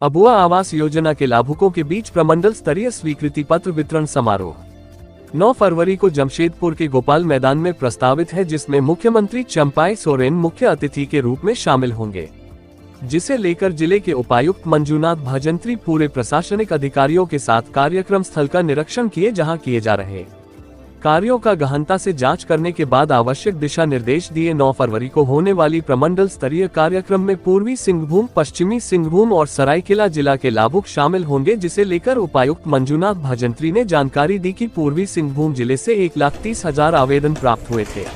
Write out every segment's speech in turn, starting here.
अबुआ आवास योजना के लाभुकों के बीच प्रमंडल स्तरीय स्वीकृति पत्र वितरण समारोह 9 फरवरी को जमशेदपुर के गोपाल मैदान में प्रस्तावित है, जिसमें मुख्यमंत्री चंपाई सोरेन मुख्य अतिथि के रूप में शामिल होंगे, जिसे लेकर जिले के उपायुक्त मंजूनाथ भजंत्री पूरे प्रशासनिक अधिकारियों के साथ कार्यक्रम स्थल का निरीक्षण किए, जहां किए जा रहे कार्यों का गहनता से जांच करने के बाद आवश्यक दिशा निर्देश दिए। 9 फरवरी को होने वाली प्रमंडल स्तरीय कार्यक्रम में पूर्वी सिंहभूम, पश्चिमी सिंहभूम और सरायकेला जिला के लाभुक शामिल होंगे, जिसे लेकर उपायुक्त मंजूनाथ भजंत्री ने जानकारी दी कि पूर्वी सिंहभूम जिले से 1,30,000 आवेदन प्राप्त हुए थे,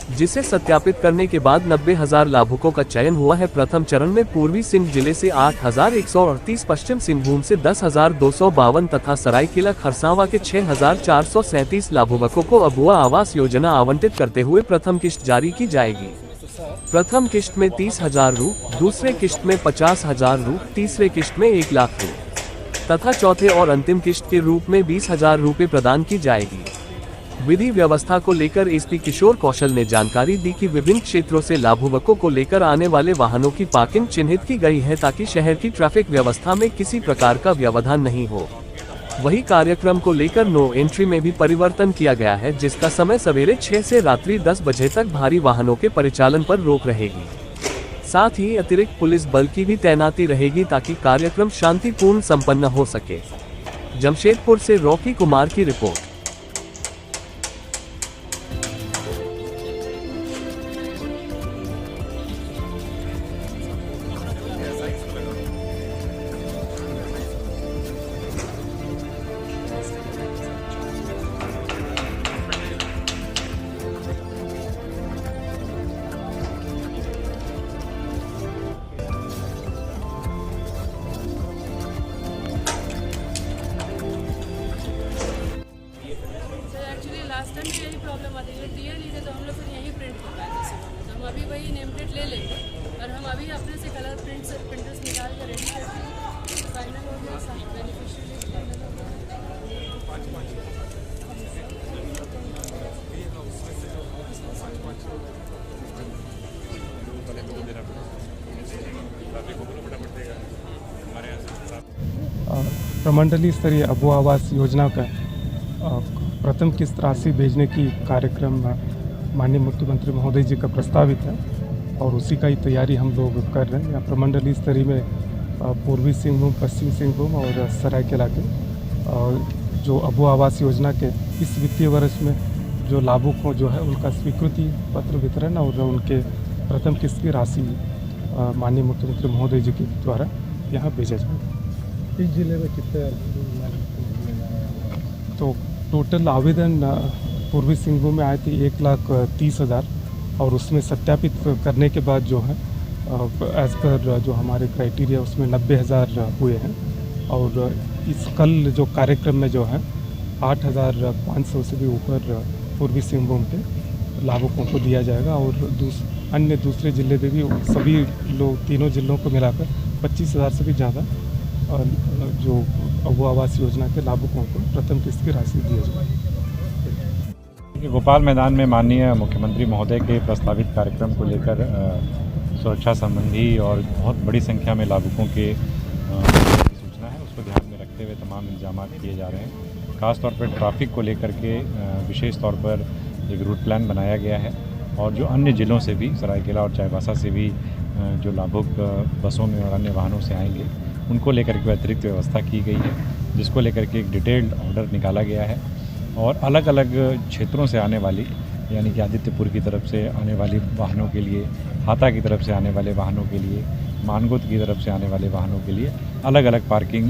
जिसे सत्यापित करने के बाद 90,000 लाभुकों का चयन हुआ है। प्रथम चरण में पूर्वी सिंह जिले से 8,138, पश्चिम सिंहभूम से 10,252 तथा सरायकेला खरसावां के 6,437 लाभुकों को अबुआ आवास योजना आवंटित करते हुए प्रथम किश्त जारी की जाएगी। प्रथम किश्त में 30,000 रु, दूसरे किश्त में 50,000 रु, तीसरे किश्त में 1,00,000 रु तथा चौथे और अंतिम किश्त के रूप में 20,000 रुपये प्रदान की जाएगी। विधि व्यवस्था को लेकर एसपी किशोर कौशल ने जानकारी दी कि विभिन्न क्षेत्रों से लाभुकों को लेकर आने वाले वाहनों की पार्किंग चिन्हित की गई है, ताकि शहर की ट्रैफिक व्यवस्था में किसी प्रकार का व्यवधान नहीं हो। वही कार्यक्रम को लेकर नो एंट्री में भी परिवर्तन किया गया है, जिसका समय सवेरे 6 से रात्रि 10 बजे तक भारी वाहनों के परिचालन पर रोक रहेगी। साथ ही अतिरिक्त पुलिस बल की भी तैनाती रहेगी, ताकि कार्यक्रम शांतिपूर्ण संपन्न हो सके। जमशेदपुर से रॉकी कुमार की रिपोर्ट। लास्ट टाइम भी यही प्रॉब्लम आती है, टीए लीजिए तो हम लोग फिर यहीं प्रिंट करवाए थे, तो हम अभी वही नेम प्लेट ले लेंगे और हम अभी अपने से कलर प्रिंटर्स निकाल कर रेडी करके फाइनल हो गया, बेनिफिशियरी फाइनल हो गया। प्रमंडलीय स्तरीय अबुआ आवास योजना का प्रथम किस्त राशि भेजने की कार्यक्रम माननीय मुख्यमंत्री महोदय जी का प्रस्तावित है और उसी का ही तैयारी हम लोग कर रहे हैं। यहाँ प्रमंडलीय स्तरीय में पूर्वी सिंहभूम, पश्चिम सिंहभूम और सरायकेला के जो अबुआ आवास योजना के इस वित्तीय वर्ष में जो लाभुक हों जो है उनका स्वीकृति पत्र वितरण और उनके प्रथम किस्त की राशि माननीय मुख्यमंत्री महोदय जी के द्वारा यहाँ भेजा जाएगा। इस जिले में कितने तो टोटल आवेदन पूर्वी सिंहभूम में आए थे 1,30,000 और उसमें सत्यापित करने के बाद जो है एज पर जो हमारे क्राइटेरिया उसमें 90,000 हुए हैं और इस कल जो कार्यक्रम में जो है 8,500 से भी ऊपर पूर्वी सिंहभूम के लाभुकों को दिया जाएगा और अन्य दूसरे जिले में भी सभी लोग तीनों जिलों को मिलाकर 25,000 से भी ज़्यादा जो अबुआ आवास योजना के लाभुकों को प्रथम किस्त की राशि दी जाएगी। गोपाल मैदान में माननीय मुख्यमंत्री महोदय के प्रस्तावित कार्यक्रम को लेकर सुरक्षा संबंधी और बहुत बड़ी संख्या में लाभुकों के सूचना है, उसको ध्यान में रखते हुए तमाम इंतजाम किए जा रहे हैं। खासतौर पर ट्रैफिक को लेकर के विशेष तौर पर एक रूट प्लान बनाया गया है और जो अन्य ज़िलों से भी सरायकेला और चाईबासा से भी जो लाभुक बसों में और अन्य वाहनों से आएंगे उनको लेकर के अतिरिक्त व्यवस्था की गई है, जिसको लेकर के एक डिटेल्ड ऑर्डर निकाला गया है और अलग अलग क्षेत्रों से आने वाली यानी कि आदित्यपुर की तरफ से आने वाली वाहनों के लिए, हाता की तरफ से आने वाले वाहनों के लिए, मानगोद की तरफ से आने वाले वाहनों के लिए अलग अलग पार्किंग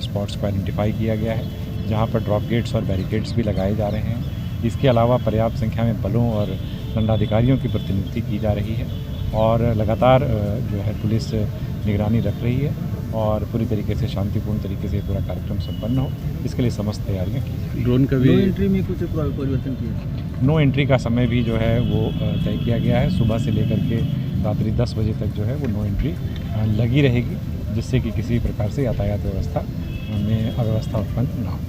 स्पॉट्स को आइडेंटिफाई किया गया है, जहाँ पर ड्रॉप गेट्स और बैरिकेड्स भी लगाए जा रहे हैं। इसके अलावा पर्याप्त संख्या में बलों और दंडाधिकारियों की प्रतिनियुक्ति की जा रही है और लगातार जो है पुलिस निगरानी रख रही है और पूरी तरीके से शांतिपूर्ण तरीके से पूरा कार्यक्रम संपन्न हो, इसके लिए समस्त तैयारियां की जाएंगी। ड्रोन का भी नो एंट्री में कुछ परिवर्तन किया? नो एंट्री का समय भी जो है वो तय किया गया है। सुबह से लेकर के रात्रि 10 बजे तक जो है वो नो एंट्री लगी रहेगी, जिससे कि किसी प्रकार से यातायात व्यवस्था में अव्यवस्था उत्पन्न ना हो।